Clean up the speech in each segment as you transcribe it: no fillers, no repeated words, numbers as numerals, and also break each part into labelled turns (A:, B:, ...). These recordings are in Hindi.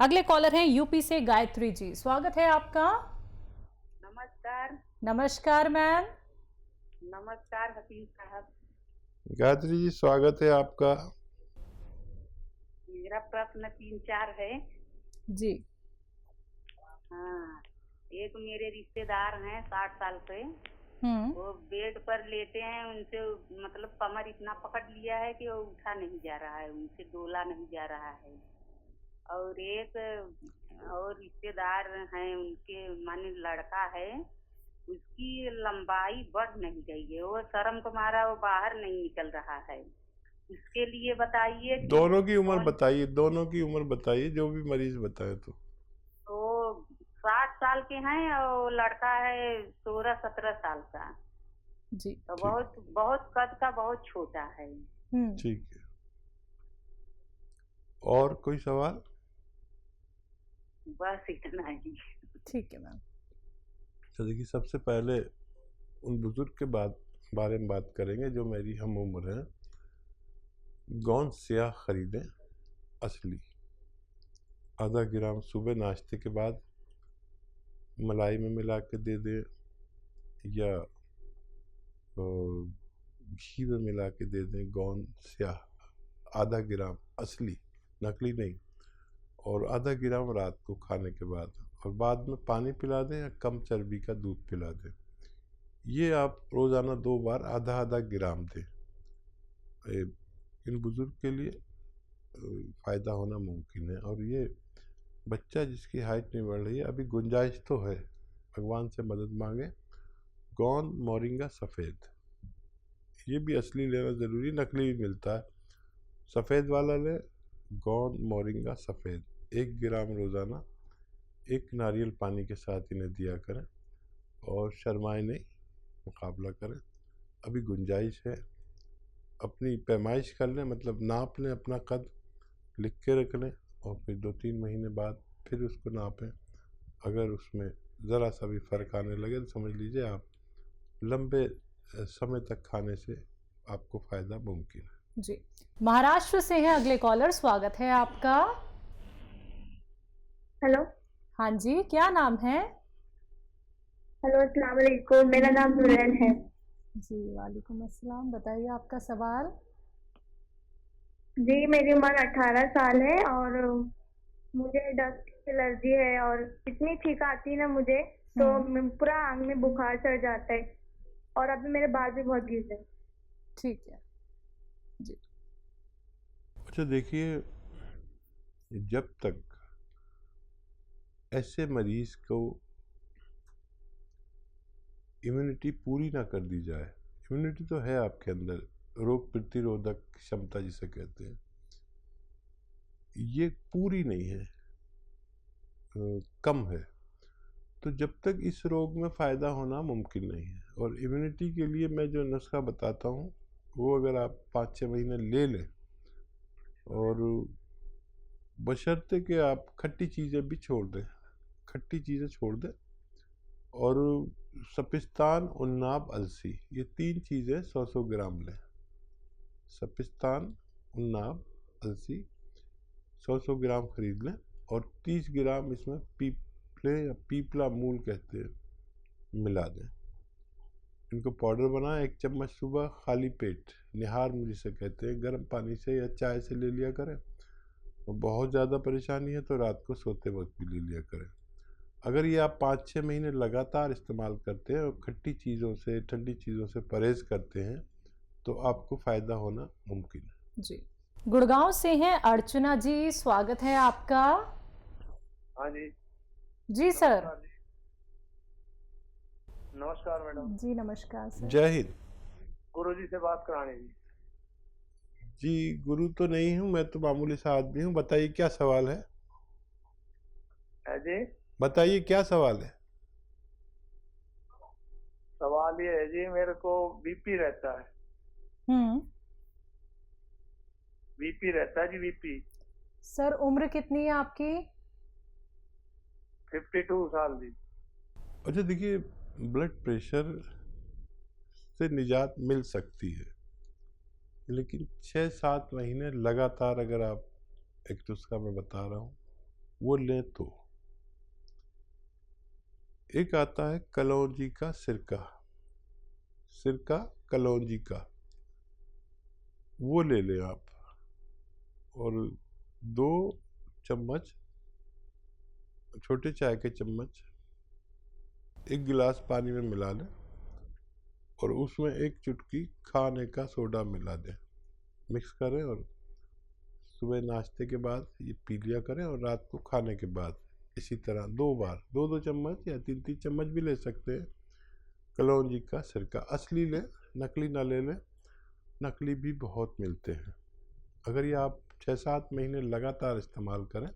A: अगले कॉलर हैं यूपी से गायत्री जी, स्वागत है आपका।
B: नमस्कार।
A: नमस्कार मैम।
B: नमस्कार हकीम साहब।
C: गायत्री जी स्वागत है आपका।
B: मेरा प्रश्न 3-4 है
A: जी।
B: हाँ, एक मेरे रिश्तेदार हैं 60 साल के। वो बेड पर लेटे हैं, उनसे मतलब कमर इतना पकड़ लिया है कि वो उठा नहीं जा रहा है, उनसे डोला नहीं जा रहा है। और एक और रिश्तेदार हैं, उनके माने लड़का है, उसकी लंबाई बढ़ नहीं रही है, वो शर्म को मारा वो बाहर नहीं निकल रहा है। इसके लिए बताइए।
C: दोनों की उम्र बताइए, दोनों की उम्र बताइए, जो भी मरीज बताए। तो
B: 60 साल के हैं और लड़का है 16-17 साल का।
A: जी।
B: तो बहुत बहुत कद का बहुत छोटा है।
C: ठीक है, और कोई सवाल?
B: बस इतना ही।
A: ठीक है मैम।
C: तो देखिए, सबसे पहले उन बुजुर्ग के बारे में बात करेंगे जो मेरी हम उम्र है। गोंद स्याह खरीदें, असली, आधा ग्राम सुबह नाश्ते के बाद मलाई में मिला के दे दें या घी में मिला के दे दें। गोंद स्याह आधा ग्राम, असली, नकली नहीं, और आधा ग्राम रात को खाने के बाद, और बाद में पानी पिला दें या कम चर्बी का दूध पिला दें। ये आप रोज़ाना 2 बार आधा आधा ग्राम दें। इन बुजुर्ग के लिए फ़ायदा होना मुमकिन है। और ये बच्चा जिसकी हाइट नहीं बढ़ रही है, अभी गुंजाइश तो है, भगवान से मदद मांगे। गोंद मोरिंगा सफ़ेद, ये भी असली लेना ज़रूरी, नकली भी मिलता है, सफ़ेद वाला लें। गोंद मोरिंगा सफ़ेद 1 ग्राम रोज़ाना 1 नारियल पानी के साथ इन्हें दिया करें, और शर्माए नहीं, मुकाबला करें। अभी गुंजाइश है, अपनी पैमाइश कर लें, मतलब नाप लें, अपना कद लिख के रख लें, और फिर 2-3 महीने बाद फिर उसको नापें। अगर उसमें ज़रा सा भी फ़र्क आने लगे तो समझ लीजिए आप लंबे समय तक खाने से आपको फ़ायदा मुमकिन है।
A: जी। महाराष्ट्र से हैं अगले कॉलर, स्वागत है आपका।
D: हेलो।
A: हाँ जी, क्या नाम है?
D: हेलो, अस्सलाम वालेकुम, मेरा नाम नूरैन है।
A: जी वालेकुम अस्सलाम, बताइए आपका सवाल।
D: जी, मेरी उम्र 18 साल है और मुझे डस्ट एलर्जी है, और इतनी छींक आती है ना मुझे, तो पूरा आंग में बुखार चढ़ जाता है, और अभी मेरे बाल भी बहुत गिर हैं।
A: ठीक है जी।
C: अच्छा देखिए, जब तक ऐसे मरीज को इम्यूनिटी पूरी ना कर दी जाए, इम्यूनिटी तो है आपके अंदर, रोग प्रतिरोधक क्षमता जिसे कहते हैं, ये पूरी नहीं है, कम है, तो जब तक इस रोग में फ़ायदा होना मुमकिन नहीं है। और इम्यूनिटी के लिए मैं जो नुस्खा बताता हूँ, वो अगर आप 5-6 महीने ले लें, और बशर्ते कि आप खट्टी चीज़ें भी छोड़ दें, खट्टी चीज़ें छोड़ दें, और सपिस्तान, उन्नाब, अलसी, ये 3 चीज़ें 100-100 ग्राम लें। सपिस्तान, उन्नाब, अलसी 100-100 ग्राम खरीद लें, और 30 ग्राम इसमें पीपले या पीपला मूल कहते हैं, मिला दें। इनको पाउडर बनाएं, 1 चम्मच सुबह खाली पेट, निहार जिसे कहते हैं, गर्म पानी से या चाय से ले लिया करें। और बहुत ज़्यादा परेशानी है तो रात को सोते वक्त भी ले लिया करें। अगर ये आप 5-6 महीने लगातार इस्तेमाल करते हैं और खट्टी चीज़ों से, ठंडी चीज़ों से परहेज करते हैं, तो आपको फ़ायदा होना मुमकिन है।
A: जी। गुड़गांव से हैं अर्चना जी, स्वागत है आपका।
E: हाँ जी।
A: जी सर।
E: नमस्कार मैडम।
A: जी नमस्कार सर।
C: जय हिंद।
E: गुरु जी से बात करानी जी।
C: जी, गुरु तो नहीं हूँ मैं, तो मामूली सा आदमी हूँ। बताइए क्या सवाल है?
E: जी
C: बताइए क्या सवाल है?
E: सवाल ये है जी, मेरे को बीपी रहता है। बीपी रहता है जी, बीपी।
A: सर उम्र कितनी है आपकी?
E: 52 साल जी।
C: अच्छा देखिए, ब्लड प्रेशर से निजात मिल सकती है, लेकिन 6-7 महीने लगातार अगर आप, एक नुस्खा मैं बता रहा हूँ, वो लें तो। एक आता है कलौंजी का सिरका, सिरका कलौंजी का, वो ले लें आप। और 2 चम्मच, छोटे चाय के चम्मच 1 गिलास पानी में मिला लें और उसमें 1 चुटकी खाने का सोडा मिला दें। मिक्स करें और सुबह नाश्ते के बाद ये पी लिया करें और रात को खाने के बाद इसी तरह 2 बार 2-2 चम्मच या 3-3 चम्मच भी ले सकते हैं। कलौंजी का सिरका असली लें, नकली ना ले लें, नकली भी बहुत मिलते हैं। अगर ये आप 6-7 महीने लगातार इस्तेमाल करें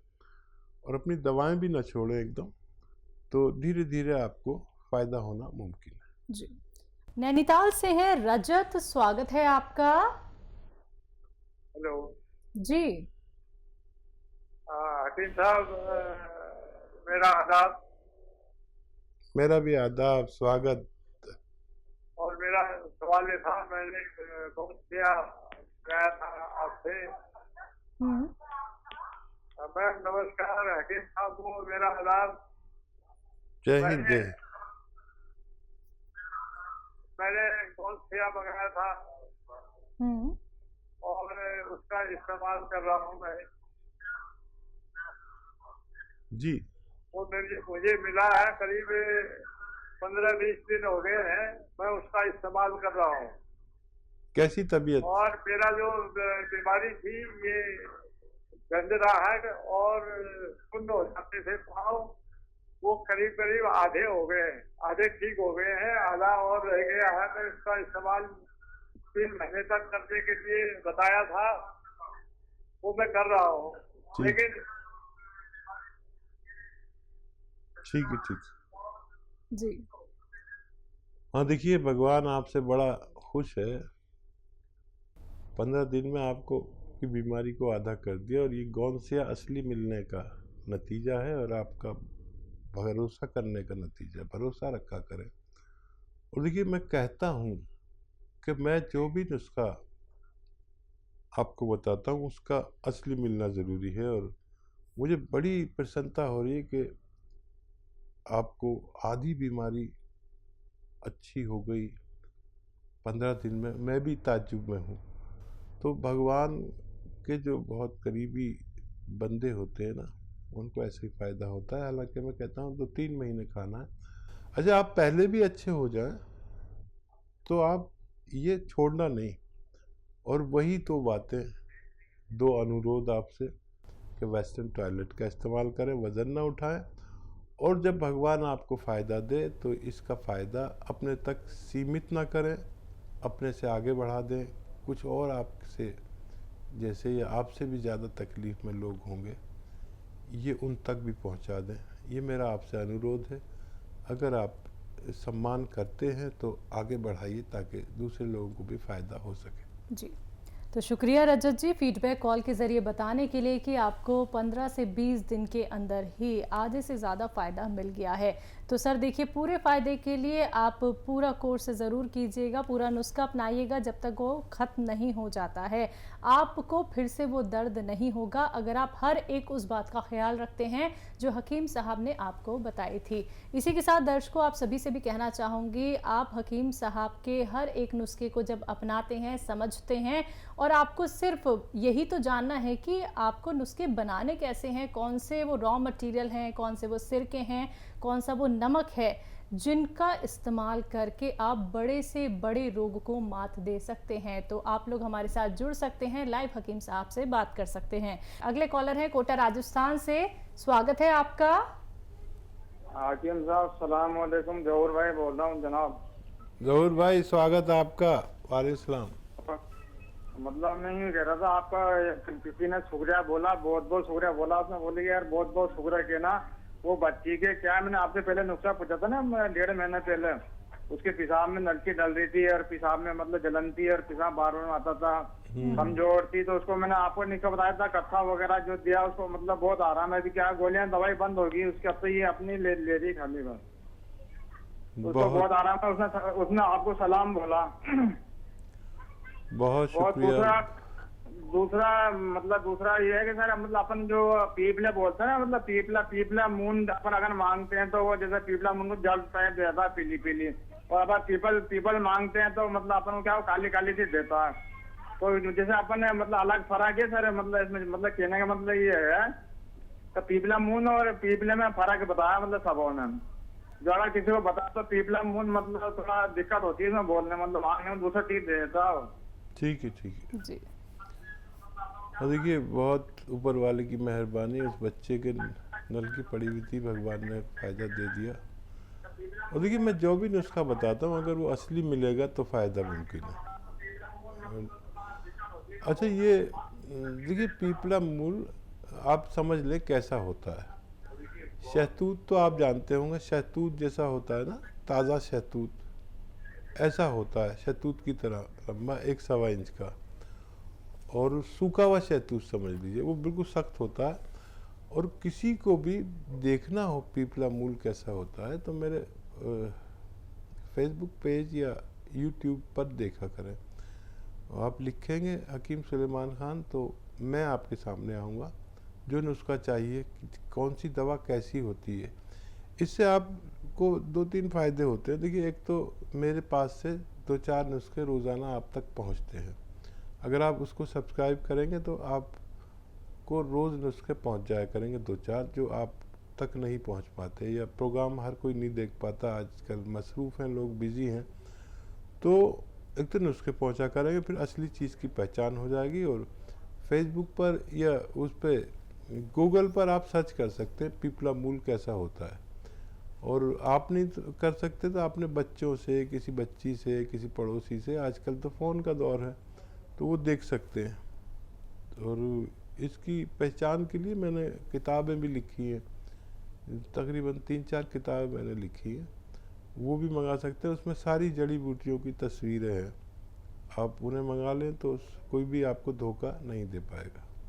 C: और अपनी दवाएं भी ना छोड़ें एकदम, तो धीरे धीरे आपको फ़ायदा होना मुमकिन है।
A: जी, नैनीताल से है रजत, स्वागत है आपका।
E: हेलो
A: जी
E: हकीम साहब, मेरा आदाब।
C: मेरा भी आदाब, स्वागत।
E: और मेरा सवाल ये था, मैंने बहुत किया गया था आपसे। मैं नमस्कार हकीम साहब को, मेरा आदाब।
C: जय हिंद, जय हिंद।
E: मैंने बहुत किया मंगाया था और उसका इस्तेमाल कर रहा हूँ मैं
C: जी।
E: वो मुझे मिला है, करीब 15-20 दिन हो गए हैं, मैं उसका इस्तेमाल कर रहा हूँ।
C: कैसी तबीयत?
E: और मेरा जो बीमारी थी, ये गंजरा है और सुन्न हो जाते थे पाँव, वो करीब करीब आधे हो गए हैं, आधे ठीक हो गए हैं, आधा और रह गया है। मैं इसका इस्तेमाल 3 महीने तक करने के लिए बताया था, वो मैं कर रहा हूँ। लेकिन
C: ठीक है, ठीक
A: जी।
C: हाँ, देखिए भगवान आपसे बड़ा खुश है। 15 दिन में आपको की बीमारी को आधा कर दिया और ये गौनसिया असली मिलने का नतीजा है और आपका भरोसा करने का नतीजा। भरोसा रखा करें। और देखिए, मैं कहता हूँ कि मैं जो भी नुस्खा आपको बताता हूँ उसका असली मिलना ज़रूरी है। और मुझे बड़ी प्रसन्नता हो रही है कि आपको आधी बीमारी अच्छी हो गई 15 दिन में। मैं भी ताज्जुब में हूँ। तो भगवान के जो बहुत करीबी बंदे होते हैं ना, उनको ऐसे ही फ़ायदा होता है। हालांकि मैं कहता हूँ 2-3 महीने खाना है। अच्छा, आप पहले भी अच्छे हो जाएं तो आप ये छोड़ना नहीं। और वही तो बातें, 2 अनुरोध आपसे कि वेस्टर्न टॉयलेट का इस्तेमाल करें, वज़न ना उठाएं, और जब भगवान आपको फ़ायदा दे तो इसका फ़ायदा अपने तक सीमित ना करें, अपने से आगे बढ़ा दें। कुछ और आपसे, जैसे ये आपसे भी ज़्यादा तकलीफ़ में लोग होंगे, ये उन तक भी पहुंचा दें। ये मेरा आपसे अनुरोध है। अगर आप सम्मान करते हैं तो आगे बढ़ाइए ताकि दूसरे लोगों को भी फ़ायदा हो सके।
A: जी, तो शुक्रिया रजत जी, फीडबैक कॉल के ज़रिए बताने के लिए कि आपको 15 से 20 दिन के अंदर ही आधे से ज़्यादा फ़ायदा मिल गया है। तो सर देखिए, पूरे फ़ायदे के लिए आप पूरा कोर्स ज़रूर कीजिएगा, पूरा नुस्खा अपनाइएगा जब तक वो ख़त्म नहीं हो जाता है। आपको फिर से वो दर्द नहीं होगा अगर आप हर एक उस बात का ख्याल रखते हैं जो हकीम साहब ने आपको बताई थी। इसी के साथ दर्शकों, आप सभी से भी कहना चाहूँगी, आप हकीम साहब के हर एक नुस्खे को जब अपनाते हैं, समझते हैं, और आपको सिर्फ यही तो जानना है कि आपको नुस्खे बनाने कैसे हैं, कौन से वो रॉ मटेरियल हैं, कौन से वो सिरके हैं, कौन सा वो नमक है, जिनका इस्तेमाल करके आप बड़े से बड़े रोग को मात दे सकते हैं। तो आप लोग हमारे साथ जुड़ सकते हैं, लाइव हकीम साहब से बात कर सकते हैं। अगले कॉलर हैं कोटा राजस्थान से, स्वागत है आपका।
E: हकीम साहब सलाम वालेकुम, जहूर भाई बोल रहा हूँ जनाब।
C: जहूर भाई, स्वागत आपका। वालेकुम सलाम।
E: मतलब मैं यूँ कह रहा था, आपका किसी ने शुक्रिया बोला, बहुत बहुत शुक्रिया बोला। उसने बोली यार बहुत बहुत शुक्रिया कहना। वो बच्ची के क्या, मैंने आपसे पहले नुस्खा पूछा था ना 1.5 महीने पहले, उसके पेशाब में नलकी डल रही थी और पेशाब में मतलब जलन थी और पेशाब बार बार आता था, कमजोर थी। तो उसको मैंने आपको नुस्खा बताया था, कत्था वगैरह जो दिया उसको, मतलब बहुत आराम है। क्या गोलियां दवाई बंद होगी उसके, अब तो ये अपनी ले रही खाली बस, उसको बहुत आराम है। उसने आपको सलाम बोला।
C: बहुत शुक्रिया।
E: दूसरा ये है कि सर मतलब अपन जो पीपले बोलते हैं ना, मतलब पीपला मून अपन अगर मांगते हैं तो वो जैसे पीपला मून को जल टाइप देता है पीली पीली, और अगर पीपल मांगते हैं तो मतलब अपन को क्या वो काली काली सी देता है। तो जैसे अपन ने मतलब अलग फर्क है सर, मतलब इसमें मतलब कहने का मतलब ये है तो पीपला मून और पीपले में फर्क बताया मतलब सबों ने। जो अगर किसी को बता तो पीपला मून मतलब थोड़ा दिक्कत होती है इसमें बोलने, मतलब मांगने में दूसरा चीज देता है।
C: ठीक है ठीक है
A: जी।
C: और देखिए बहुत ऊपर वाले की मेहरबानी, उस बच्चे के नल की पड़ी हुई थी, भगवान ने फ़ायदा दे दिया। और देखिए मैं जो भी नुस्खा बताता हूँ अगर वो असली मिलेगा तो फ़ायदा मुमकिन है। अच्छा ये देखिए पीपला मूल आप समझ लें कैसा होता है। शहतूत तो आप जानते होंगे, शहतूत जैसा होता है ना, ताज़ा शहतूत ऐसा होता है, शहतूत की तरह लंबा 1 सवा इंच का। और सूखा हुआ शहतूत समझ लीजिए, वो बिल्कुल सख्त होता है। और किसी को भी देखना हो पीपला मूल कैसा होता है तो मेरे फेसबुक पेज या यूट्यूब पर देखा करें। आप लिखेंगे हकीम सुलेमान खान तो मैं आपके सामने आऊँगा। जो नुस्खा चाहिए, कौन सी दवा कैसी होती है, इससे आपको 2-3 फ़ायदे होते हैं। देखिए एक तो मेरे पास से 2-4 नुस्खे रोज़ाना आप तक पहुंचते हैं। अगर आप उसको सब्सक्राइब करेंगे तो आपको रोज़ नुस्खे पहुंच जाया करेंगे 2-4 जो आप तक नहीं पहुंच पाते, या प्रोग्राम हर कोई नहीं देख पाता, आजकल मसरूफ़ हैं लोग, बिज़ी हैं। तो एक तो नुस्खे पहुंचा करेंगे, फिर असली चीज़ की पहचान हो जाएगी। और फेसबुक पर या उस पर गूगल पर आप सर्च कर सकते हैं पीपला मूल कैसा होता है। और आप नहीं कर सकते तो अपने बच्चों से, किसी बच्ची से, किसी पड़ोसी से, आजकल तो फ़ोन का दौर है तो वो देख सकते हैं। और इसकी पहचान के लिए मैंने किताबें भी लिखी हैं, तकरीबन 3-4 किताबें मैंने लिखी हैं, वो भी मंगा सकते हैं। उसमें सारी जड़ी बूटियों की तस्वीरें हैं, आप उन्हें मंगा लें तो कोई भी आपको धोखा नहीं दे पाएगा।